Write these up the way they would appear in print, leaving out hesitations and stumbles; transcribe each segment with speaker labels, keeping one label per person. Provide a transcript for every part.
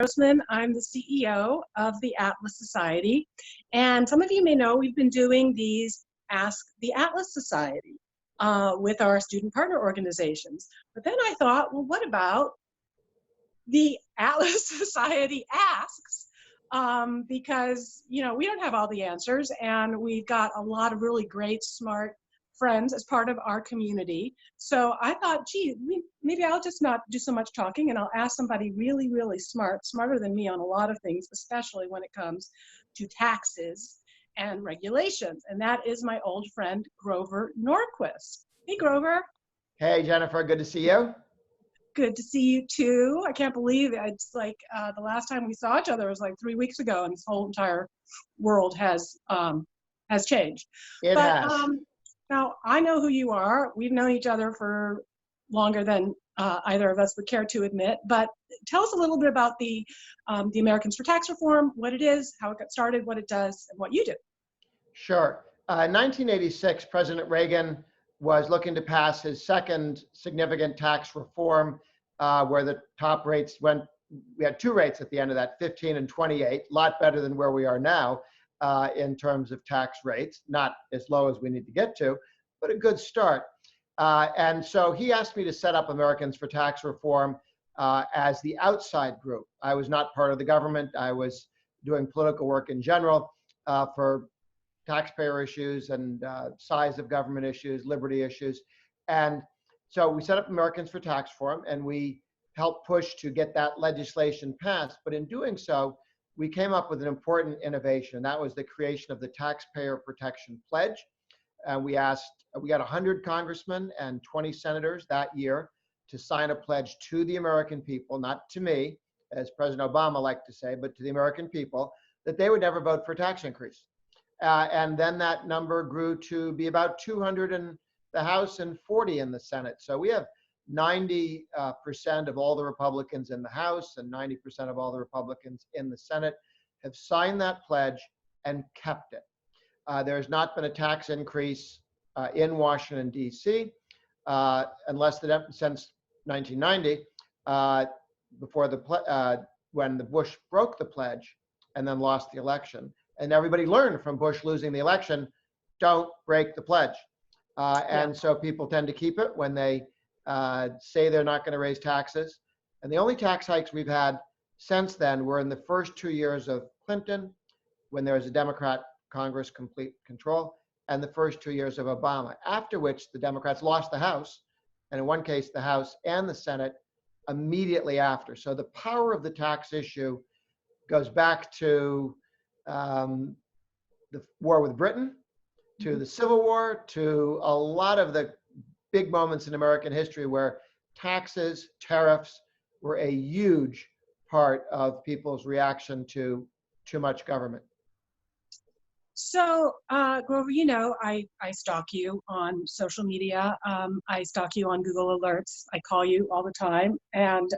Speaker 1: Grossman. I'm the CEO of the Atlas Society. And some of you may know we've been doing these Ask the Atlas Society with our student partner organizations. But then I thought, well, what about the Atlas Society Asks? Because, you know, we don't have all the answers, and we've got a lot of really great, smart friends as part of our community. So I thought, gee, maybe I'll just not do so much talking and I'll ask somebody really, really smart, smarter than me on a lot of things, especially when it comes to taxes and regulations. And that is my old friend, Grover Norquist. Hey, Grover.
Speaker 2: Hey, Jennifer, good to see you.
Speaker 1: Good to see you too. I can't believe it. It's like the last time we saw each other was like 3 weeks ago, and this whole entire world has changed.
Speaker 2: It has.
Speaker 1: Now, I know who you are. We've known each other for longer than either of us would care to admit. But tell us a little bit about the Americans for Tax Reform, what it is, how it got started, what it does, and what you do.
Speaker 2: Sure. In 1986, President Reagan was looking to pass his second significant tax reform, where the top rates went. We had two rates at the end of that, 15 and 28, a lot better than where we are now. In terms of tax rates, not as low as we need to get to, but a good start. And so he asked me to set up Americans for Tax Reform as the outside group. I was not part of the government. I was doing political work in general for taxpayer issues and size of government issues, liberty issues. And so we set up Americans for Tax Reform, and we helped push to get that legislation passed. But in doing so, we came up with an important innovation, and that was the creation of the Taxpayer Protection Pledge. We got 100 congressmen and 20 senators that year to sign a pledge to the American people, not to me, as President Obama liked to say, but to the American people, that they would never vote for a tax increase. And then that number grew to be about 200 in the House and 40 in the Senate. So we have 90% of all the Republicans in the House and 90% of all the Republicans in the Senate have signed that pledge and kept it. There has not been a tax increase in Washington, D.C. Since 1990, when the Bush broke the pledge and then lost the election. And everybody learned from Bush losing the election, don't break the pledge. And so people tend to keep it when they say they're not going to raise taxes. And the only tax hikes we've had since then were in the first 2 years of Clinton, when there was a Democrat Congress complete control, and the first 2 years of Obama, after which the Democrats lost the House, and in one case, the House and the Senate immediately after. So the power of the tax issue goes back to the war with Britain, to the Civil War, to a lot of the big moments in American history where taxes, tariffs were a huge part of people's reaction to too much government.
Speaker 1: So, Grover, you know, I stalk you on social media. I stalk you on Google Alerts. I call you all the time. And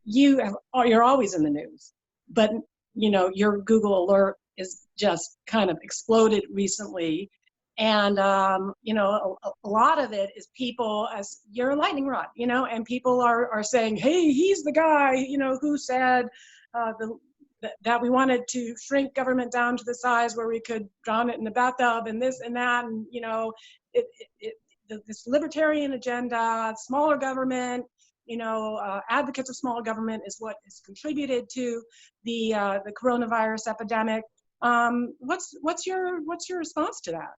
Speaker 1: you're always in the news. But, you know, your Google Alert is just kind of exploded recently. And, you know, a lot of it is people, as you're a lightning rod, you know, and people are saying, hey, he's the guy, you know, who said that we wanted to shrink government down to the size where we could drown it in the bathtub and this and that. And, you know, this libertarian agenda, smaller government, you know, advocates of small government is what has contributed to the coronavirus epidemic. What's your response to that?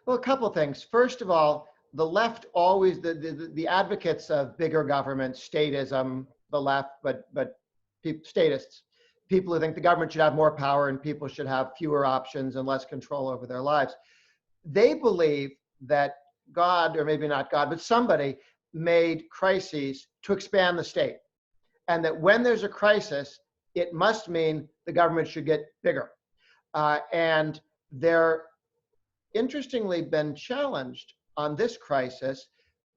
Speaker 2: Well, a couple of things. First of all, the left always, the advocates of bigger government, statism, the left, but statists, people who think the government should have more power and people should have fewer options and less control over their lives. They believe that God, or maybe not God, but somebody made crises to expand the state. And that when there's a crisis, it must mean the government should get bigger. And they're interestingly been challenged on this crisis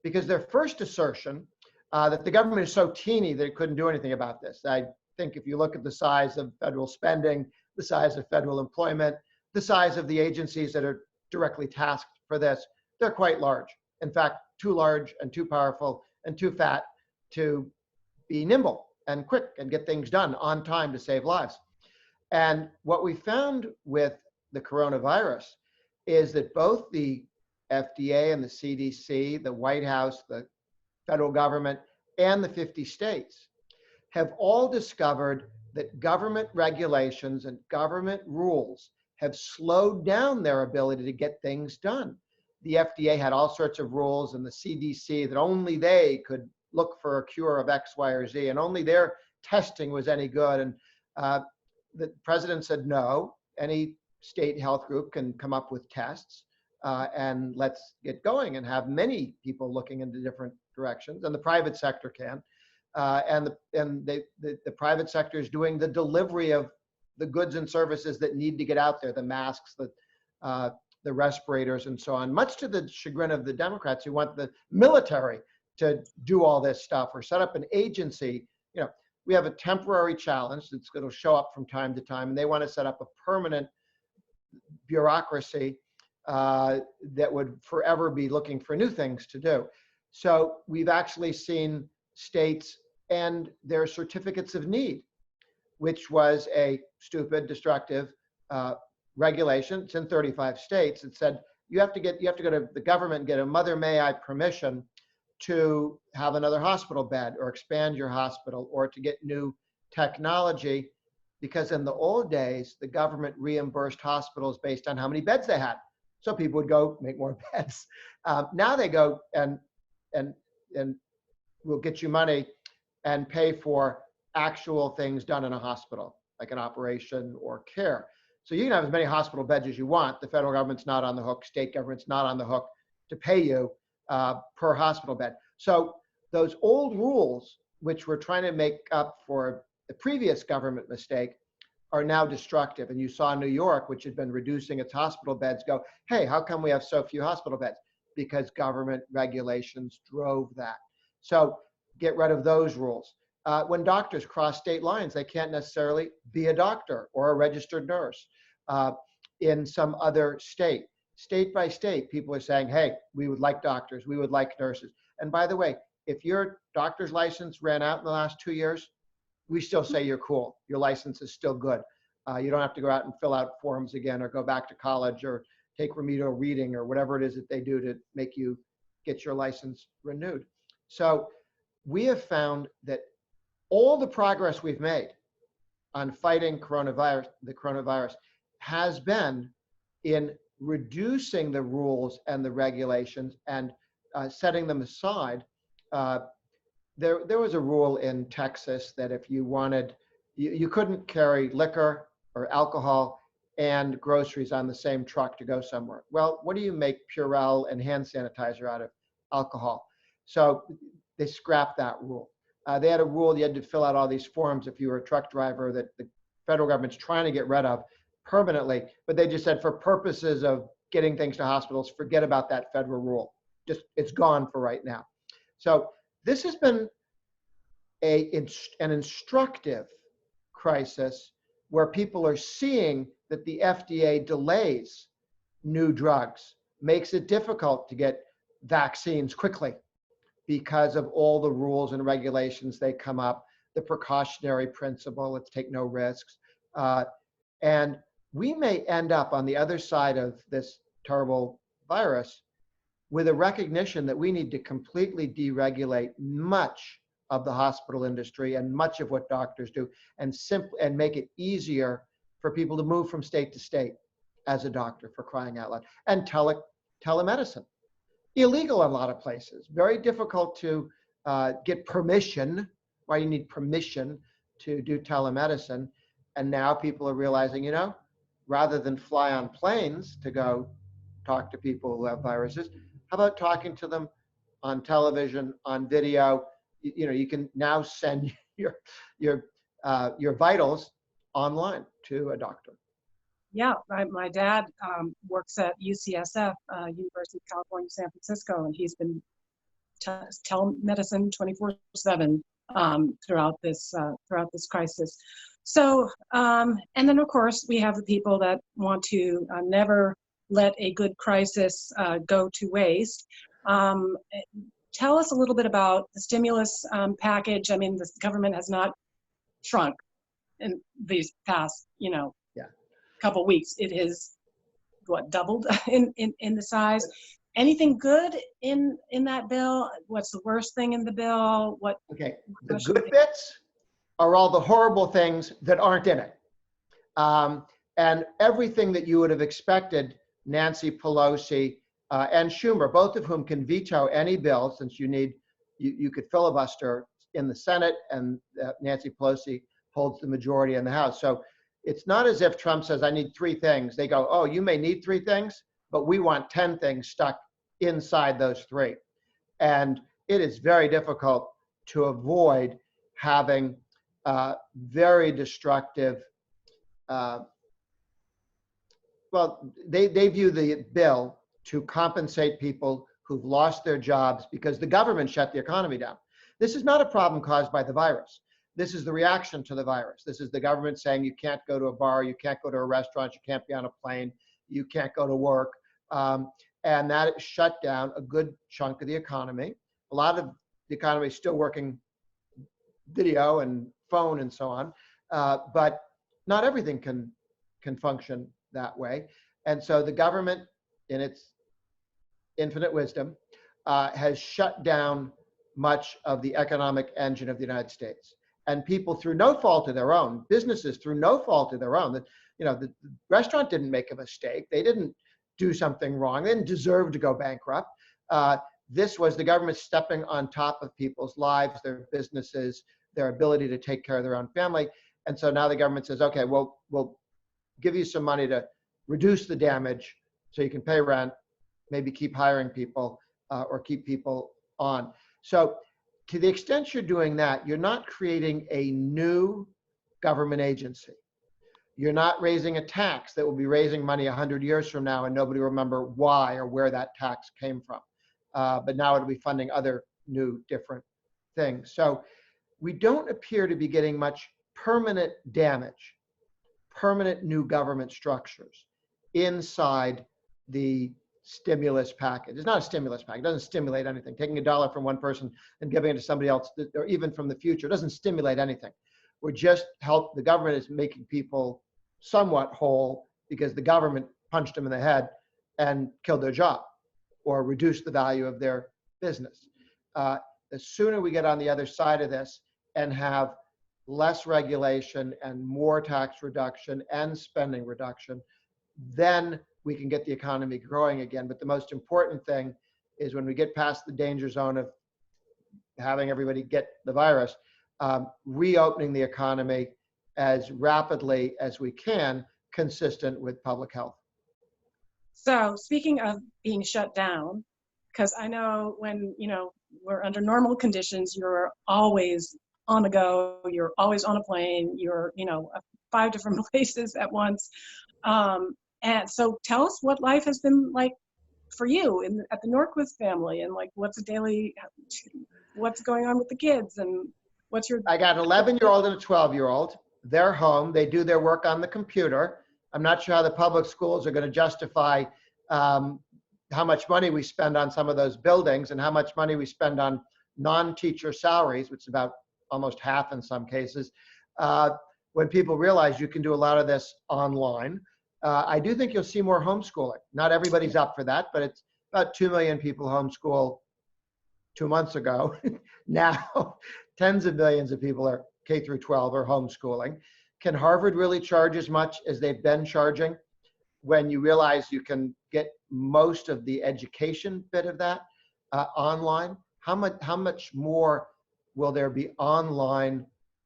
Speaker 2: because their first assertion that the government is so teeny that it couldn't do anything about this. I think if you look at the size of federal spending, the size of federal employment, the size of the agencies that are directly tasked for this, they're quite large. In fact, too large and too powerful and too fat to be nimble and quick and get things done on time to save lives. And what we found with the coronavirus is that both the FDA and the CDC, the White House, the federal government, and the 50 states have all discovered that government regulations and government rules have slowed down their ability to get things done. The FDA had all sorts of rules, and the CDC that only they could look for a cure of X, Y, or Z, and only their testing was any good. And the president said, no, any state health group can come up with tests, and let's get going and have many people looking into different directions, and the private sector can. And the private sector is doing the delivery of the goods and services that need to get out there, the masks, the respirators, and so on, much to the chagrin of the Democrats who want the military to do all this stuff or set up an agency. You know, we have a temporary challenge that's going to show up from time to time, and they want to set up a permanent bureaucracy that would forever be looking for new things to do. So we've actually seen states and their certificates of need, which was a stupid, destructive regulation. It's in 35 states. It said you have to go to the government and get a mother may I permission to have another hospital bed or expand your hospital or to get new technology, because in the old days the government reimbursed hospitals based on how many beds they had. So people would go make more beds. Now they go and we'll get you money and pay for actual things done in a hospital, like an operation or care. So you can have as many hospital beds as you want. The federal government's not on the hook, state government's not on the hook to pay you per hospital bed. So those old rules, which we're trying to make up for the previous government mistake, are now destructive. And you saw New York, which had been reducing its hospital beds, go, hey, how come we have so few hospital beds? Because government regulations drove that. So get rid of those rules. When doctors cross state lines, they can't necessarily be a doctor or a registered nurse in some other state. State by state, people are saying, hey, we would like doctors, we would like nurses. And by the way, if your doctor's license ran out in the last 2 years, we still say you're cool. Your license is still good. You don't have to go out and fill out forms again or go back to college or take remedial reading or whatever it is that they do to make you get your license renewed. So we have found that all the progress we've made on fighting the coronavirus has been in reducing the rules and the regulations and setting them aside. There was a rule in Texas that if you wanted, you couldn't carry liquor or alcohol and groceries on the same truck to go somewhere. Well, what do you make Purell and hand sanitizer out of? Alcohol. So they scrapped that rule. They had a rule you had to fill out all these forms if you were a truck driver that the federal government's trying to get rid of permanently, but they just said for purposes of getting things to hospitals, forget about that federal rule. Just, it's gone for right now. So this has been an instructive crisis where people are seeing that the FDA delays new drugs, makes it difficult to get vaccines quickly because of all the rules and regulations they come up, the precautionary principle, let's take no risks. And we may end up on the other side of this terrible virus with a recognition that we need to completely deregulate much of the hospital industry and much of what doctors do, and make it easier for people to move from state to state as a doctor, for crying out loud. And telemedicine, illegal in a lot of places, very difficult to get permission. Why you need permission to do telemedicine. And now people are realizing, you know, rather than fly on planes to go talk to people who have viruses, how about talking to them on television, on video? You know, you can now send your vitals online to a doctor.
Speaker 1: Yeah, my dad works at UCSF, University of California, San Francisco, and he's been telemedicine 24/7 throughout this crisis. So, and then of course we have the people that want to never let a good crisis go to waste. tell us a little bit about the stimulus package. I mean, the government has not shrunk in these past,
Speaker 2: Yeah.
Speaker 1: couple weeks. It has, what, doubled in the size. Anything good in that bill? What's the worst thing in the bill?
Speaker 2: Okay. The good bits are all the horrible things that aren't in it. And everything that you would have expected Nancy Pelosi and Schumer, both of whom can veto any bill, since you could filibuster in the Senate, and Nancy Pelosi holds the majority in the House. So it's not as if Trump says, I need 3 things. They go, oh, you may need 3 things, but we want 10 things stuck inside those 3. And it is very difficult to avoid having very destructive, they view the bill to compensate people who've lost their jobs because the government shut the economy down. This is not a problem caused by the virus. This is the reaction to the virus. This is the government saying you can't go to a bar, you can't go to a restaurant, you can't be on a plane, you can't go to work. And that shut down a good chunk of the economy. A lot of the economy is still working video and phone and so on, but not everything can function that way. And so the government, in its infinite wisdom, has shut down much of the economic engine of the United States. And people, through no fault of their own, businesses through no fault of their own, the restaurant didn't make a mistake. They didn't do something wrong. They didn't deserve to go bankrupt. This was the government stepping on top of people's lives, their businesses, their ability to take care of their own family. And so now the government says, okay, well, we'll give you some money to reduce the damage so you can pay rent, maybe keep hiring people or keep people on. So to the extent you're doing that, you're not creating a new government agency. You're not raising a tax that will be raising money 100 years from now and nobody will remember why or where that tax came from. But now it'll be funding other new different things. So we don't appear to be getting much permanent damage, permanent new government structures inside the stimulus package. It's not a stimulus package. It doesn't stimulate anything. Taking $1 from one person and giving it to somebody else, or even from the future, doesn't stimulate anything. We're just the government is making people somewhat whole because the government punched them in the head and killed their job or reduced the value of their business. The sooner we get on the other side of this and have less regulation and more tax reduction and spending reduction, then we can get the economy growing again. But the most important thing is when we get past the danger zone of having everybody get the virus, reopening the economy as rapidly as we can, consistent with public health.
Speaker 1: So speaking of being shut down, because I know when, we're under normal conditions, you're always on the go, you're always on a plane, you're, 5 different places at once. And so tell us what life has been like for you at the Norquist family, and what's going on with the kids, and
Speaker 2: I got an 11-year-old and a 12-year-old. They're home. They do their work on the computer. I'm not sure how the public schools are going to justify how much money we spend on some of those buildings and how much money we spend on non-teacher salaries, which is about almost half in some cases, when people realize you can do a lot of this online. I do think you'll see more homeschooling. Not everybody's up for that, but it's about 2 million people homeschool 2 months ago. Now, tens of millions of people are K through 12 are homeschooling. Can Harvard really charge as much as they've been charging when you realize you can get most of the education bit of that online? How much more will there be online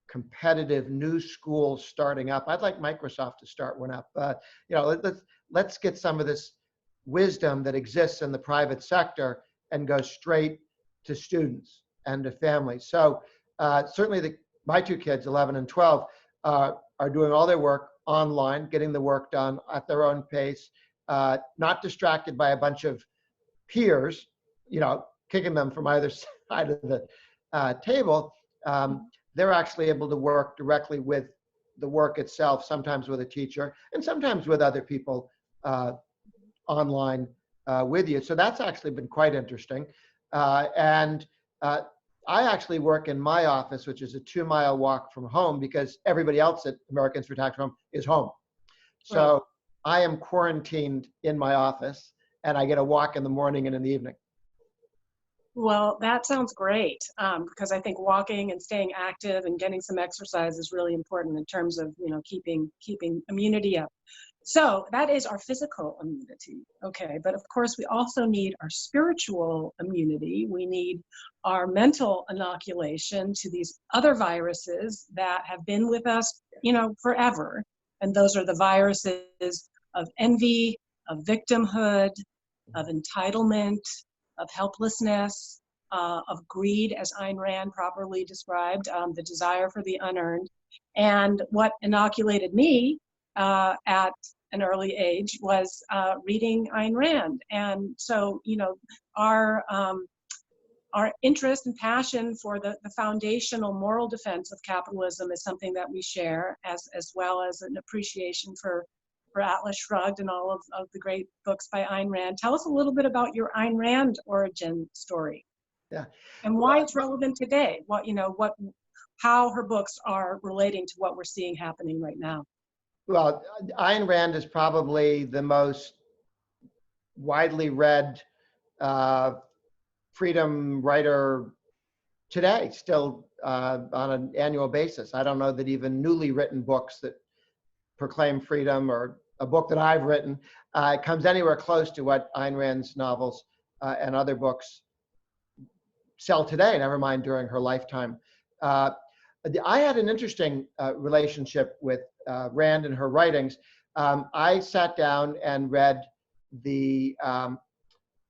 Speaker 2: competitive new schools starting up? I'd like Microsoft to start one up. Let's get some of this wisdom that exists in the private sector and go straight to students and to families. So certainly my 2 kids, 11 and 12, are doing all their work online, getting the work done at their own pace, not distracted by a bunch of peers, kicking them from either side of the table. They're actually able to work directly with the work itself, sometimes with a teacher and sometimes with other people online with you. So that's actually been quite interesting. And I actually work in my office, which is a 2-mile walk from home, because everybody else at Americans for Tax Reform is home.
Speaker 1: Right.
Speaker 2: So I am quarantined in my office, and I get a walk in the morning and in the evening.
Speaker 1: Well, that sounds great, because I think walking and staying active and getting some exercise is really important in terms of, you know, keeping immunity up. So that is our physical immunity, okay? But of course, we also need our spiritual immunity. We need our mental inoculation to these other viruses that have been with us, you know, forever. And those are the viruses of envy, of victimhood, of entitlement, of helplessness, of greed, as Ayn Rand properly described, the desire for the unearned. And what inoculated me at an early age was reading Ayn Rand. And so, you know, our interest and passion for the foundational moral defense of capitalism is something that we share, as well as an appreciation for Atlas Shrugged and all of the great books by Ayn Rand. Tell us a little bit about your Ayn Rand origin story.
Speaker 2: Yeah.
Speaker 1: And why it's relevant today. How her books are relating to what we're seeing happening right now.
Speaker 2: Well, Ayn Rand is probably the most widely read freedom writer today, still on an annual basis. I don't know that even newly written books that proclaim freedom, or a book that I've written, comes anywhere close to what Ayn Rand's novels and other books sell today, never mind during her lifetime. I had an interesting relationship with Rand and her writings. I sat down and read the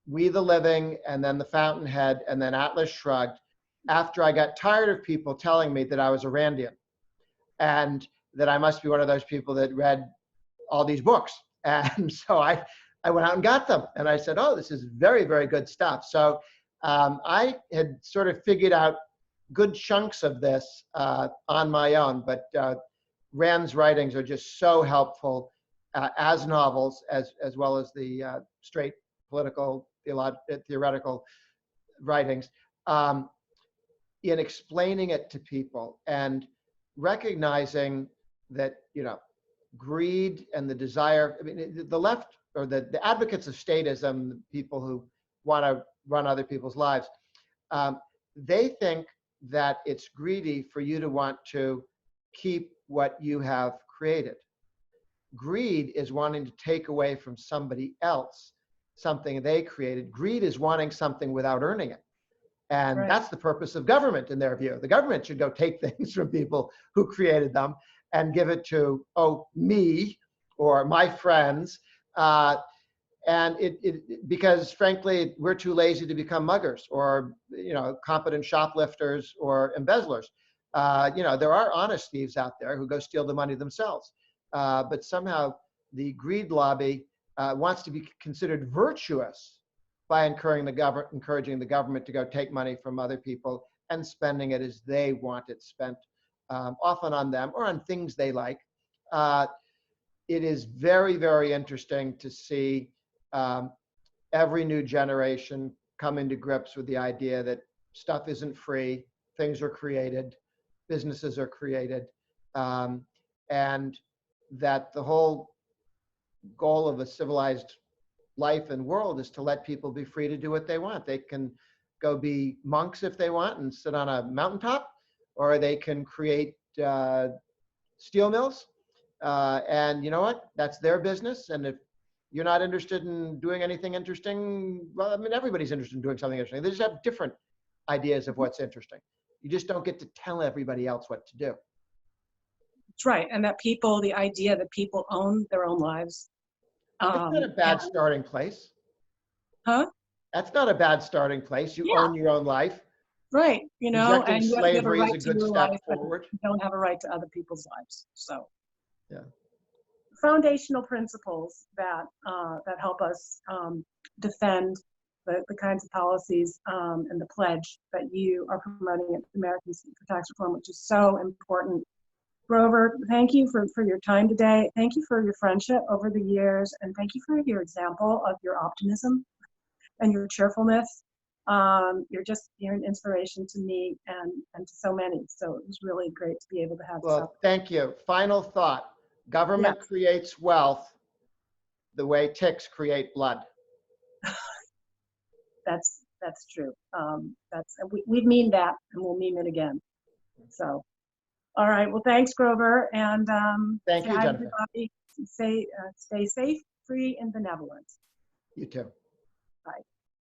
Speaker 2: We the Living, and then The Fountainhead, and then Atlas Shrugged, after I got tired of people telling me that I was a Randian and that I must be one of those people that read all these books. And so I went out and got them, and I said, oh, this is very, very good stuff. So I had sort of figured out good chunks of this on my own, but Rand's writings are just so helpful as novels, as well as the straight political, theoretical writings, in explaining it to people and recognizing that, you know, greed and the desire, I mean, the left, or the advocates of statism, the people who want to run other people's lives, they think that it's greedy for you to want to keep what you have created. Greed is wanting to take away from somebody else something they created. Greed is wanting something without earning it. And
Speaker 1: Right.
Speaker 2: that's the purpose of government in their view. The government should go take things from people who created them and give it to, oh, me or my friends. And because frankly, we're too lazy to become muggers or, you know, competent shoplifters or embezzlers. You know, there are honest thieves out there who go steal the money themselves. But somehow the greed lobby wants to be considered virtuous by encouraging the government to go take money from other people and spending it as they want it spent, often on them or on things they like. It is very, very interesting to see every new generation come into grips with the idea that stuff isn't free, things are created, businesses are created, and that the whole goal of a civilized life and world is to let people be free to do what they want. They can go be monks if they want and sit on a mountaintop, or they can create steel mills. And you know what? That's their business. And if you're not interested in doing anything interesting, well, I mean, everybody's interested in doing something interesting. They just have different ideas of what's interesting. You just don't get to tell everybody else what to do.
Speaker 1: That's right. And that the idea that people own their own lives.
Speaker 2: That's not a bad starting place.
Speaker 1: Huh?
Speaker 2: That's not a bad starting place. You own your own life.
Speaker 1: Right. You know,
Speaker 2: Rejecting
Speaker 1: and you have a
Speaker 2: slavery
Speaker 1: right
Speaker 2: is a
Speaker 1: to
Speaker 2: good
Speaker 1: your
Speaker 2: step
Speaker 1: life,
Speaker 2: forward.
Speaker 1: but you don't have a right to other people's lives. So,
Speaker 2: yeah.
Speaker 1: Foundational principles that help us defend the kinds of policies and the pledge that you are promoting at Americans for Tax Reform, which is so important. Grover, thank you for your time today. Thank you for your friendship over the years, and thank you for your example of your optimism and your cheerfulness. You're an inspiration to me and to so many. So it was really great to be able to have this
Speaker 2: Well, thank you. Final thought. Government
Speaker 1: Yes.
Speaker 2: creates wealth the way ticks create blood.
Speaker 1: That's true. We mean that, and we'll mean it again. So, all right. Well, thanks, Grover, and
Speaker 2: Thank
Speaker 1: say
Speaker 2: you,
Speaker 1: hi to
Speaker 2: Jennifer.
Speaker 1: everybody. Stay safe, free, and benevolent.
Speaker 2: You too.
Speaker 1: Bye.